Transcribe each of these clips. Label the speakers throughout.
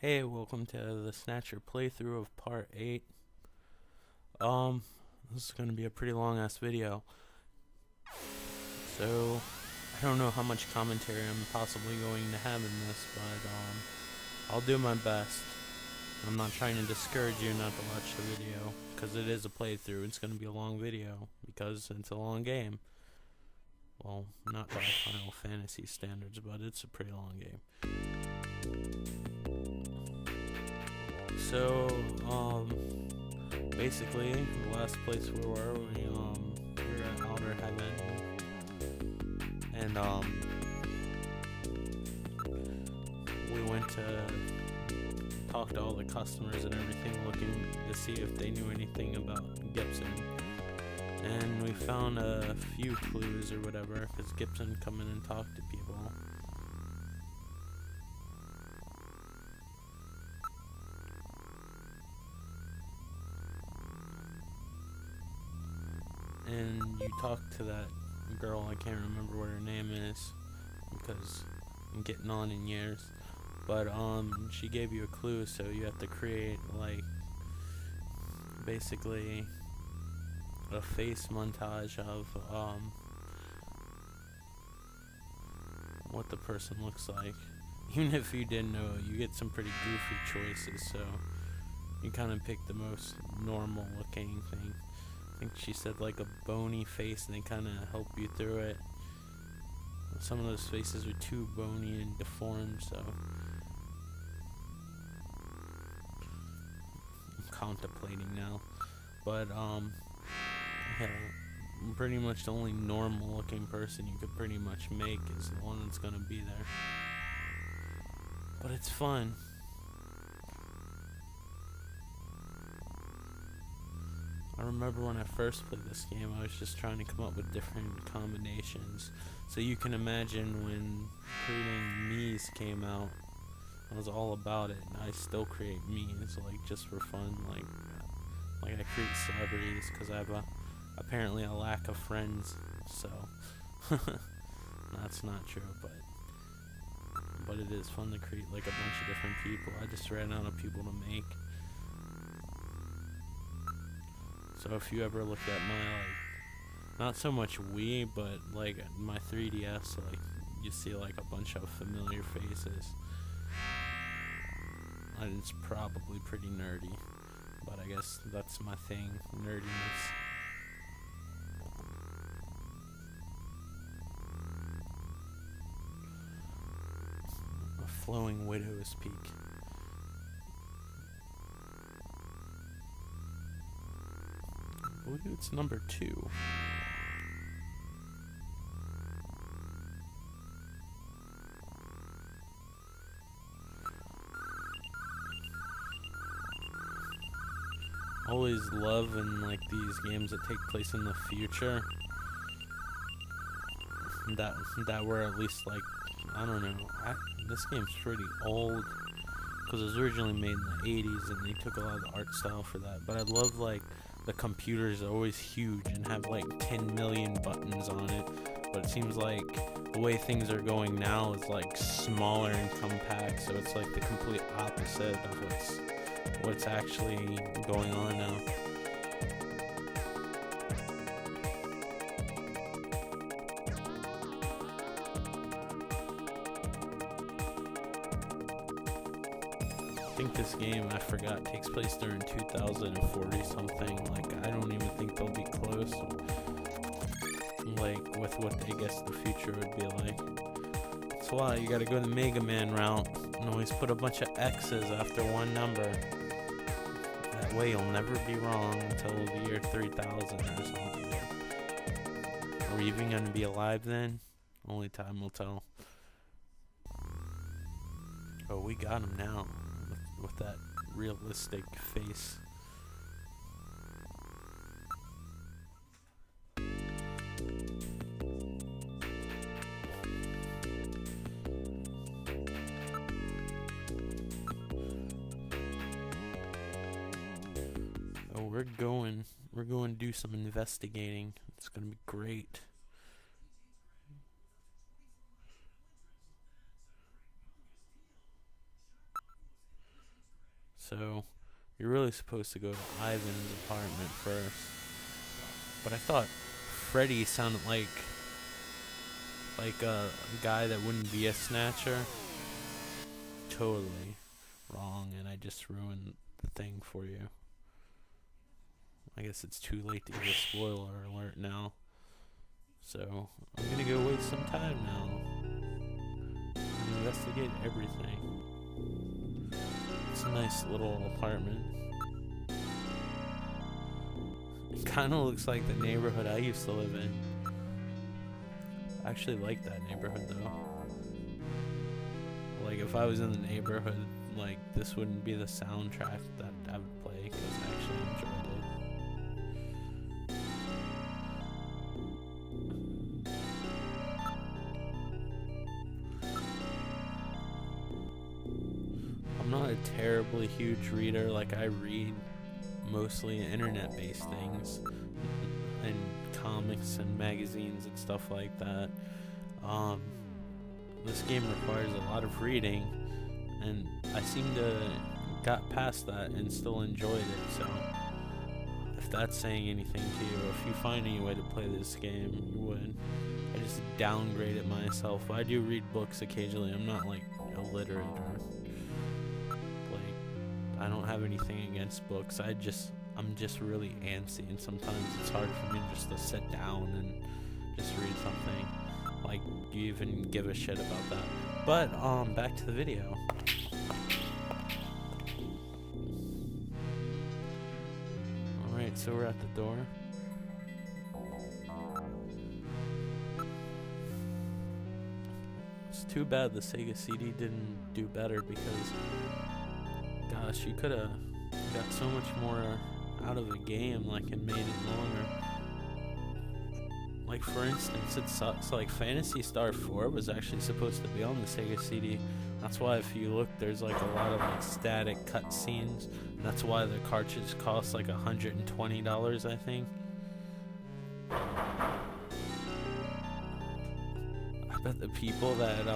Speaker 1: Hey, welcome to the Snatcher playthrough of part 8. This is going to be a pretty long ass video. So, I don't know how much commentary I'm possibly going to have in this, but I'll do my best. I'm not trying to discourage you not to watch the video, because it is a playthrough. It's going to be a long video, because it's a long game. Well, not by Final Fantasy standards, but it's a pretty long game. So, basically, the last place we were at Outer Heaven, and, we went to talk to all the customers and everything, looking to see if they knew anything about Gibson, and we found a few clues or whatever, because Gibson come in and talk to people. And you talk to that girl, I can't remember what her name is, because I'm getting on in years, but she gave you a clue, so you have to create, like, basically a face montage of what the person looks like. Even if you didn't know, you get some pretty goofy choices, so you kind of pick the most normal looking thing. I think she said like a bony face, and they kind of help you through it. Some of those faces are too bony and deformed, so I'm contemplating now. But yeah, pretty much the only normal looking person you could pretty much make is the one that's gonna be there. But it's fun. I remember when I first played this game, I was just trying to come up with different combinations. So you can imagine when creating Mikeys came out, I was all about it, and I still create Mikeys, like, just for fun. Like I create celebrities, because I have apparently a lack of friends, so that's not true, but it is fun to create like a bunch of different people. I just ran out of people to make. So if you ever look at my, like, not so much Wii, but like my 3DS, like, you see like a bunch of familiar faces. And it's probably pretty nerdy, but I guess that's my thing, nerdiness. A flowing widow's peak. I believe it's number 2. Always love in like these games that take place in the future, that were at least, like, I don't know, this game's pretty old, because it was originally made in the 80s, and they took a lot of the art style for that. But I love, like, the computers are always huge and have like 10 million buttons on it, but it seems like the way things are going now is like smaller and compact, so it's like the complete opposite of what's actually going on now. I think this game, I forgot, takes place during 2040 something. Like, I don't even think they'll be close, like, with what I guess the future would be like. That's why you gotta go the Mega Man route and always put a bunch of X's after one number. That way you'll never be wrong until the year 3000 or something. Are we even gonna be alive then? Only time will tell. Oh, we got him now. With that realistic face. Oh, we're going to do some investigating. It's gonna be great. So you're really supposed to go to Ivan's apartment first. But I thought Freddy sounded like a guy that wouldn't be a snatcher. Totally wrong, and I just ruined the thing for you. I guess it's too late to give a spoiler alert now. So I'm gonna go waste some time now and investigate everything. It's a nice little apartment. It kind of looks like the neighborhood I used to live in. I actually like that neighborhood though. Like if I was in the neighborhood, like this wouldn't be the soundtrack that I would play because I actually enjoyed it. I'm not a terribly huge reader. Like I read mostly internet-based things and comics and magazines and stuff like that. This game requires a lot of reading, and I seem to got past that and still enjoyed it. So if that's saying anything to you, or if you find any way to play this game, you would. I just downgrade it myself. I do read books occasionally. I'm not like illiterate or like I don't have anything against books. I'm just really antsy, and sometimes it's hard for me just to sit down and just read something. Like, do you even give a shit about that? But back to the video. Alright, so we're at the door. It's too bad the Sega CD didn't do better, because gosh, you could have got so much more out of the game, like, and made it longer. Like, for instance, it sucks. Like, Phantasy Star 4 was actually supposed to be on the Sega CD. That's why, if you look, there's like a lot of like static cutscenes. That's why the cartridge costs like $120, I think. I bet the people that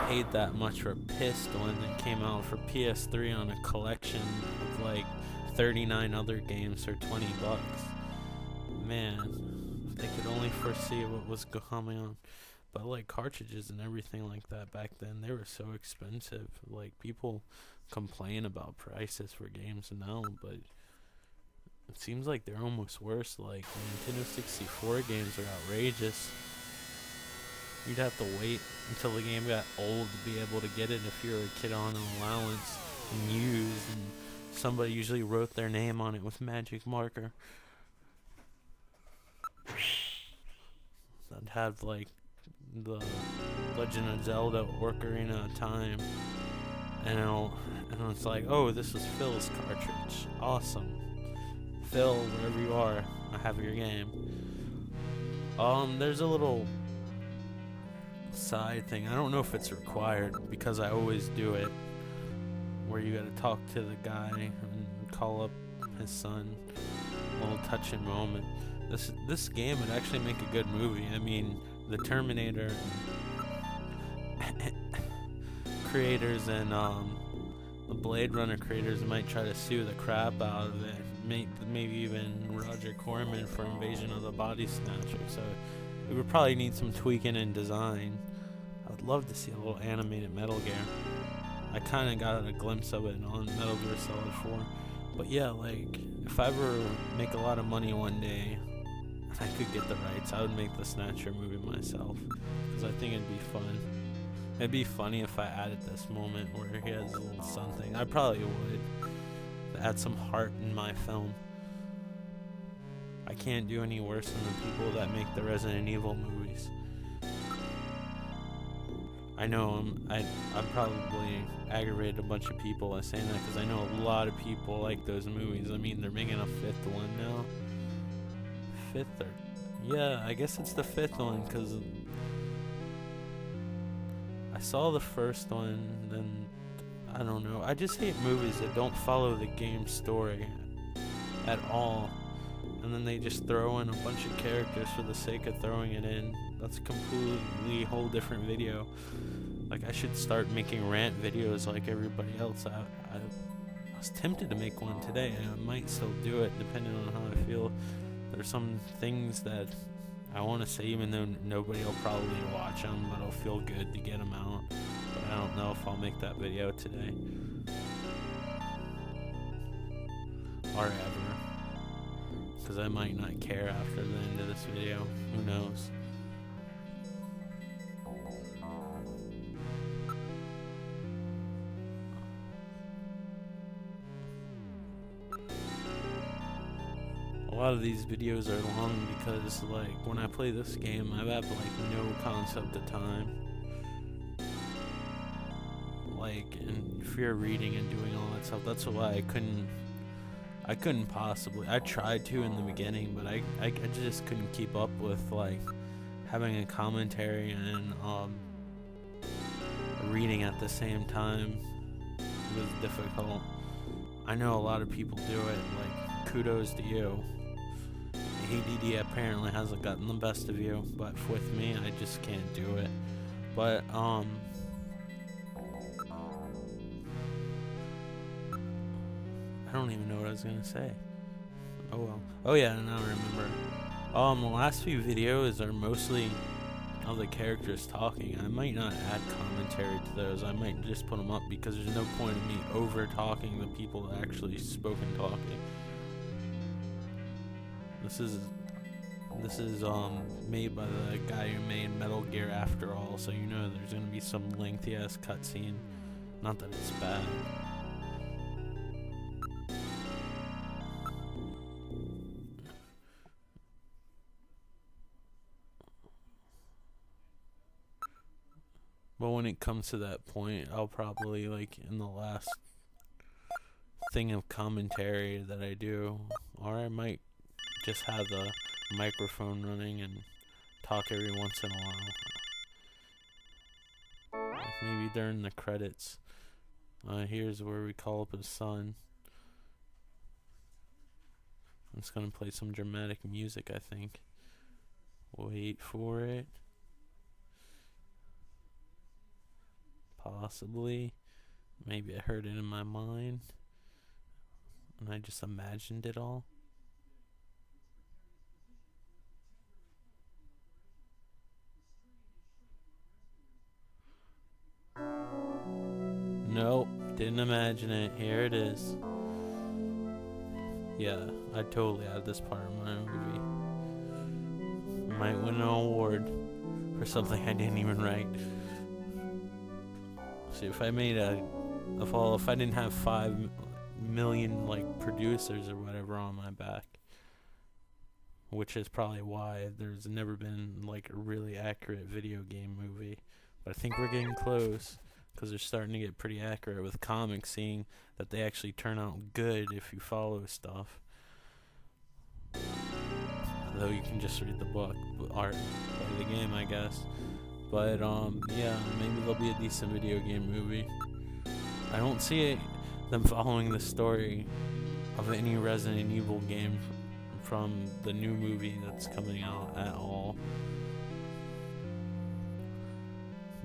Speaker 1: paid that much were pissed when it came out for PS3 on a collection of like 39 other games for $20. Man. They could only foresee what was coming on. But like cartridges and everything like that back then, they were so expensive. Like, people complain about prices for games now, but it seems like they're almost worse. Like, Nintendo 64 games are outrageous. You'd have to wait until the game got old to be able to get it if you were a kid on an allowance and used, and somebody usually wrote their name on it with magic marker. That had like the Legend of Zelda Ocarina of Time, and it's like, oh, this was Phil's cartridge. Awesome. Phil, wherever you are, I have your game. There's a little side thing. I don't know if it's required, because I always do it, where you gotta talk to the guy and call up his son. A little touching moment. This game would actually make a good movie. I mean, the Terminator creators and the Blade Runner creators might try to sue the crap out of it. Maybe even Roger Corman for Invasion of the Body Snatcher. So it would probably need some tweaking in design. I would love to see a little animated Metal Gear. I kind of got a glimpse of it on Metal Gear Solid 4. But yeah, like, if I ever make a lot of money one day, I could get the rights, I would make the Snatcher movie myself, because I think it'd be fun. It'd be funny if I added this moment where he has a little something. I probably would, to add some heart in my film. I can't do any worse than the people that make the Resident Evil movies. I know I probably aggravated a bunch of people by saying that, because I know a lot of people like those movies. I mean, they're making a 5th one now. 5th, or yeah, I guess it's the 5th one, because I saw the first one, then I don't know. I just hate movies that don't follow the game story at all, and then they just throw in a bunch of characters for the sake of throwing it in. That's a completely whole different video. Like, I should start making rant videos like everybody else. was tempted to make one today. I might still do it depending on how I feel. There's some things that I want to say even though nobody will probably watch them, but it'll feel good to get them out. But I don't know if I'll make that video today or ever, because I might not care after the end of this video. Who knows? A lot of these videos are long because, like, when I play this game, I have, like, no concept of time. Like, and if you're reading and doing all that stuff, that's why I couldn't possibly, I tried to in the beginning, but I just couldn't keep up with, like, having a commentary and, reading at the same time. It was difficult. I know a lot of people do it, like, kudos to you. ADD apparently hasn't gotten the best of you, but with me, I just can't do it. But, I don't even know what I was gonna say. Oh well. Oh yeah, now I remember. The last few videos are mostly of the characters talking. I might not add commentary to those. I might just put them up because there's no point in me over talking the people that actually spoken talking. This is made by the guy who made Metal Gear After All, so you know there's gonna be some lengthy ass cutscene. Not that it's bad. But when it comes to that point, I'll probably, like, in the last thing of commentary that I do, or I might just have the microphone running and talk every once in a while. Like maybe during the credits. Here's where we call up his son. I'm just gonna play some dramatic music, I think. Wait for it. Possibly. Maybe I heard it in my mind and I just imagined it all. Nope, didn't imagine it. Here it is. Yeah, I totally had this part of my movie. Might win an award for something I didn't even write. See, if I made if I didn't have 5 million like producers or whatever on my back, which is probably why there's never been like a really accurate video game movie. But I think we're getting close. Because they're starting to get pretty accurate with comics, seeing that they actually turn out good if you follow stuff. Though you can just read the book, or play the game, I guess. But, yeah, maybe there'll be a decent video game movie. I don't see them following the story of any Resident Evil game from the new movie that's coming out at all.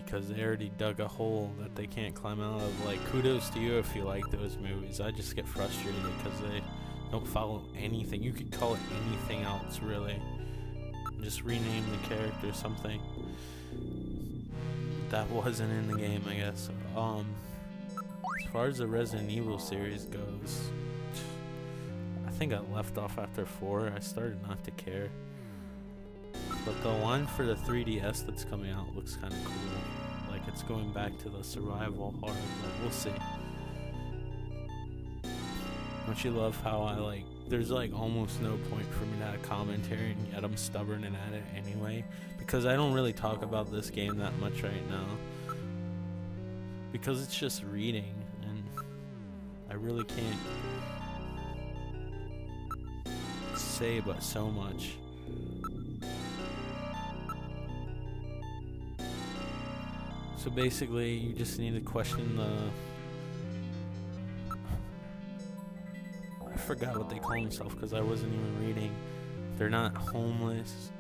Speaker 1: Because they already dug a hole that they can't climb out of. Like, kudos to you if you like those movies. I just get frustrated because they don't follow anything. You could call it anything else, really. Just rename the character something that wasn't in the game, I guess. As far as the Resident Evil series goes, I think I left off after 4. I started not to care. But the one for the 3DS that's coming out looks kind of cool. Like it's going back to the survival horror, but we'll see. Don't you love how there's like almost no point for me to have a commentary, and yet I'm stubborn and at it anyway? Because I don't really talk about this game that much right now. Because it's just reading, and I really can't say but so much. So basically, you just need to question the... I forgot what they call themselves because I wasn't even reading. They're not homeless,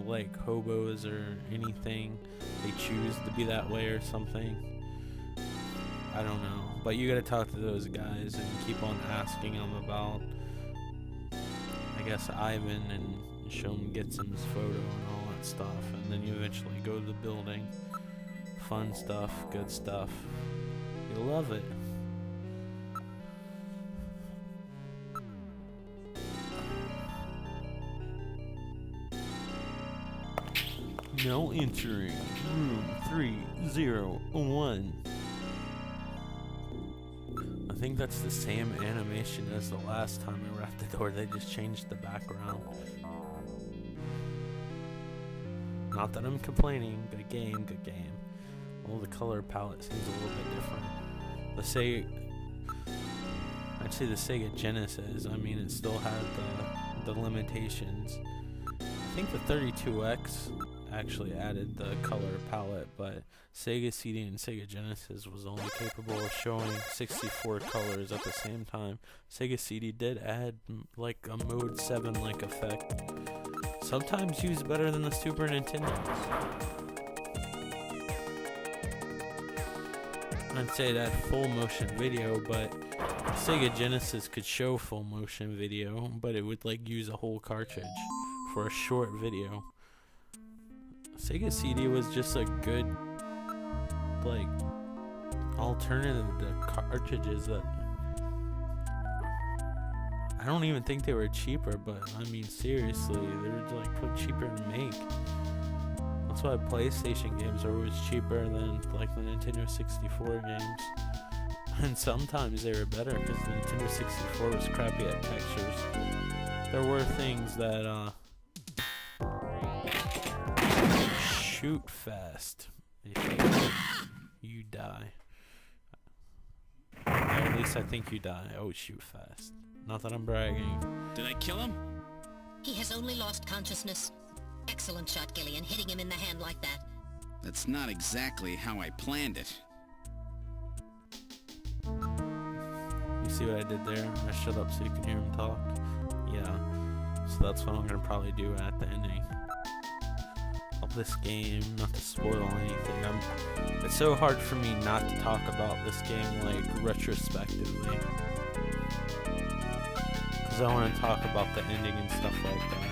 Speaker 1: like hobos or anything. They choose to be that way or something. I don't know. But you gotta talk to those guys and keep on asking them about, I guess, Ivan, and show them Gitson's photo and all that stuff. And then you eventually go to the building. Fun stuff, good stuff. You'll love it. Now entering room 301. I think that's the same animation as the last time we were at the door. They just changed the background. Not that I'm complaining. Good game, good game. Well, the color palette seems a little bit different. I'd say the Sega Genesis, I mean, it still had the limitations. I think the 32X actually added the color palette, but Sega CD and Sega Genesis was only capable of showing 64 colors at the same time. Sega CD did add like a mode 7 like effect, sometimes used better than the Super Nintendo. I'd say that full motion video, but Sega Genesis could show full motion video, but it would like use a whole cartridge for a short video. Sega CD was just a good like alternative to cartridges that I don't even think they were cheaper, but I mean seriously, they were like cheaper to make. That's why PlayStation games are always cheaper than like the Nintendo 64 games. And sometimes they were better because the Nintendo 64 was crappy at textures. There were things that shoot fast. You die. At least I think you die. Oh, shoot fast. Not that I'm bragging.
Speaker 2: Did I kill him?
Speaker 3: He has only lost consciousness. Excellent shot, Gillian, hitting him in the hand like that.
Speaker 2: That's not exactly how I planned it.
Speaker 1: You see what I did there? I shut up so you can hear him talk. Yeah. So that's what I'm gonna probably do at the ending of this game, not to spoil anything. It's so hard for me not to talk about this game like retrospectively, because I want to talk about the ending and stuff like that.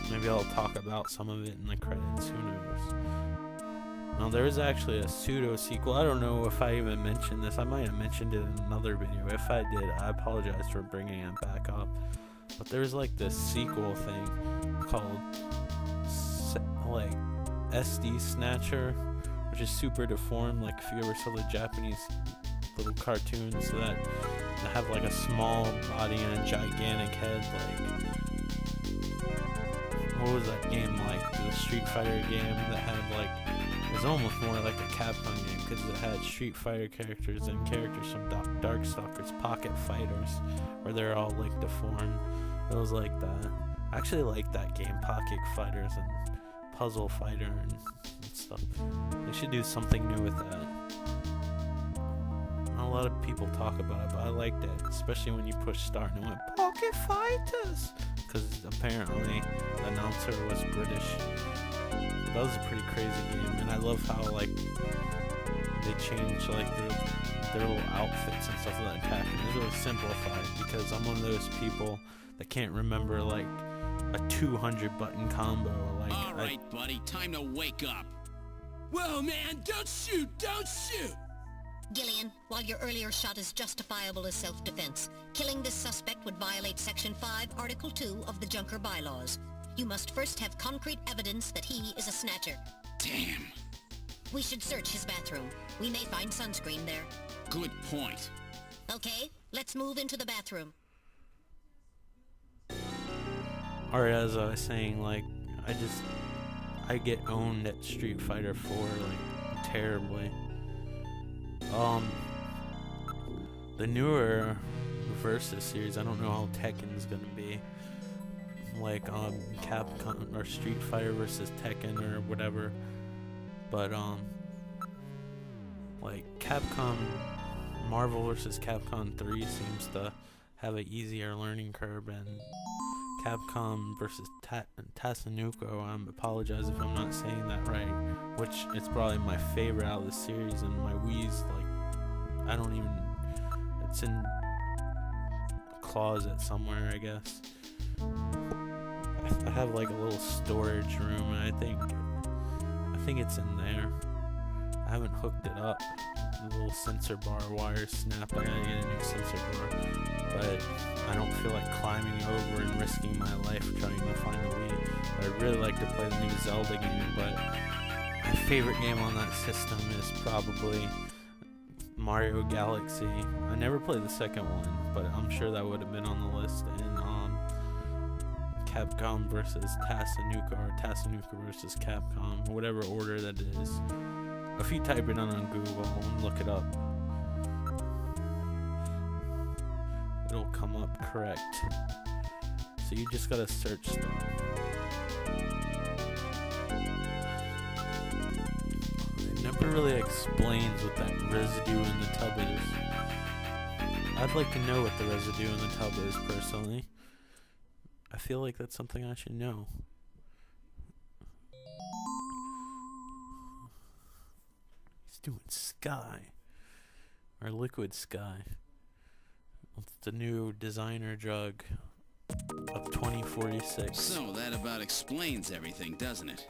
Speaker 1: Maybe I'll talk about some of it in the credits, who knows. Now there is actually a pseudo sequel. I don't know if I even mentioned this. I might have mentioned it in another video. If I did, I apologize for bringing it back up. But there's like this sequel thing called like SD Snatcher, which is super deformed. Like if you ever saw the Japanese little cartoons that have like a small body and a gigantic head, like what was that game like? The Street Fighter game that had like, it was almost more like a Capcom game because it had Street Fighter characters and characters from Darkstalkers, Pocket Fighters, where they're all like deformed. It was like that. I actually like that game, Pocket Fighters and Puzzle Fighter and stuff. They should do something new with that. Not a lot of people talk about it, but I liked it, especially when you push start and it went Pocket Fighters, because apparently the announcer was British. But that was a pretty crazy game, and I love how like they change like their little outfits and stuff for that attack, and it's really simplified because I'm one of those people that can't remember like a 200 button combo. Like,
Speaker 2: all right, buddy, time to wake up. Whoa, man, don't shoot, don't shoot!
Speaker 3: Gillian, while your earlier shot is justifiable as self-defense, killing this suspect would violate Section 5, Article 2 of the Junker Bylaws. You must first have concrete evidence that he is a snatcher.
Speaker 2: Damn.
Speaker 3: We should search his bathroom. We may find sunscreen there.
Speaker 2: Good point.
Speaker 3: Okay, let's move into the bathroom.
Speaker 1: Or as I was saying, like, I get owned at Street Fighter 4, like, terribly. The newer Versus series, I don't know how Tekken's gonna be. Like, Capcom, or Street Fighter versus Tekken, or whatever. But, like, Marvel vs. Capcom 3 seems to have an easier learning curve, and Capcom versus Tatsunoko, I apologize if I'm not saying that right, which it's probably my favorite out of the series, and my Wii's like I don't even. It's in a closet somewhere, I guess. I have like a little storage room, and I think it's in there. I haven't hooked it up. The little sensor bar wire snapped. I gotta get a new sensor bar, but I don't feel like climbing over and risking my life trying to find a Wii. But I'd really like to play the new Zelda game, but my favorite game on that system is probably Mario Galaxy. I never played the second one, but I'm sure that would have been on the list. And Capcom versus Tassanuka, or Tassanuka versus Capcom, whatever order that is. If you type it on Google and look it up, it'll come up correct. So you just gotta search stuff. It never really explains what that residue in the tub is. I'd like to know what the residue in the tub is, personally. I feel like that's something I should know. He's doing Sky. Or Liquid Sky. It's the new designer drug of 2046.
Speaker 2: So that about explains everything, doesn't it?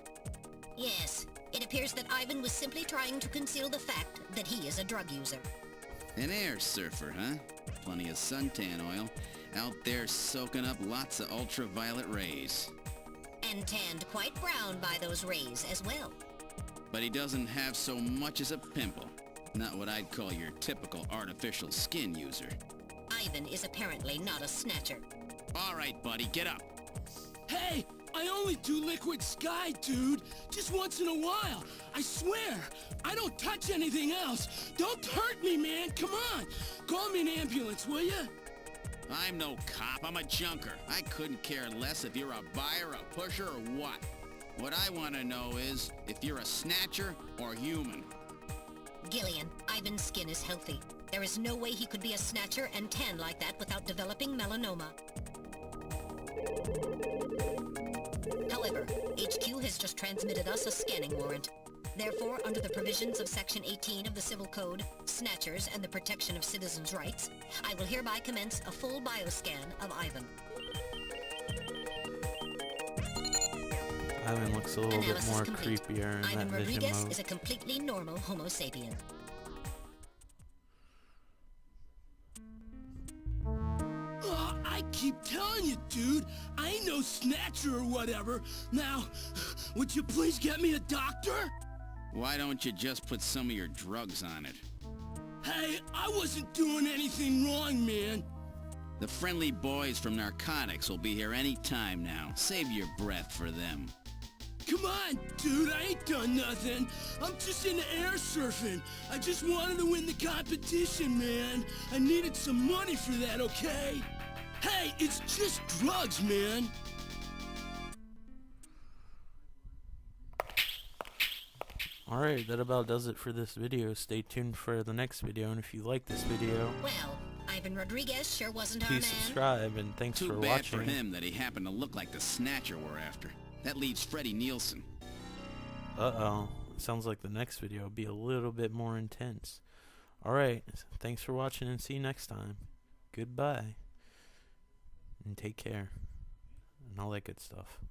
Speaker 3: Yes, it appears that Ivan was simply trying to conceal the fact that he is a drug user.
Speaker 2: An air surfer, huh? Plenty of suntan oil. Out there soaking up lots of ultraviolet rays.
Speaker 3: And tanned quite brown by those rays as well.
Speaker 2: But he doesn't have so much as a pimple. Not what I'd call your typical artificial skin user.
Speaker 3: Ivan is apparently not a snatcher.
Speaker 2: All right, buddy, get up.
Speaker 4: Hey, I only do Liquid Sky, dude. Just once in a while. I swear. I don't touch anything else. Don't hurt me, man. Come on. Call me an ambulance, will ya?
Speaker 2: I'm no cop, I'm a junker. I couldn't care less if you're a buyer, a pusher, or what. What I want to know is if you're a snatcher or human.
Speaker 3: Gillian, Ivan's skin is healthy. There is no way he could be a snatcher and tan like that without developing melanoma. However, HQ has just transmitted us a scanning warrant. Therefore, under the provisions of Section 18 of the Civil Code, Snatchers and the Protection of Citizens' Rights, I will hereby commence a full bioscan of Ivan.
Speaker 1: Ivan looks a little bit more creepier in that
Speaker 3: Ivan
Speaker 1: vision
Speaker 3: Rodriguez
Speaker 1: mode.
Speaker 3: is a completely normal Homo sapien.
Speaker 4: I keep telling you, dude. I ain't no snatcher or whatever. Now, would you please get me a doctor?
Speaker 2: Why don't you just put some of your drugs on it?
Speaker 4: Hey, I wasn't doing anything wrong, man.
Speaker 2: The friendly boys from narcotics will be here any time now. Save your breath for them.
Speaker 4: Come on, dude, I ain't done nothing. I'm just into air surfing. I just wanted to win the competition, man. I needed some money for that, okay? Hey, it's just drugs, man.
Speaker 1: Alright, that about does it for this video. Stay tuned for the next video, and if you like this video,
Speaker 3: Well, Ivan Rodriguez sure wasn't our man.
Speaker 1: please subscribe, and thanks
Speaker 2: Too
Speaker 1: for
Speaker 2: bad
Speaker 1: watching.
Speaker 2: for him that he happened to look like the Snatcher we're after. That leaves Freddie Nielsen.
Speaker 1: Uh-oh. Sounds like the next video will be a little bit more intense. Alright, thanks for watching, and see you next time. Goodbye. And take care. And all that good stuff.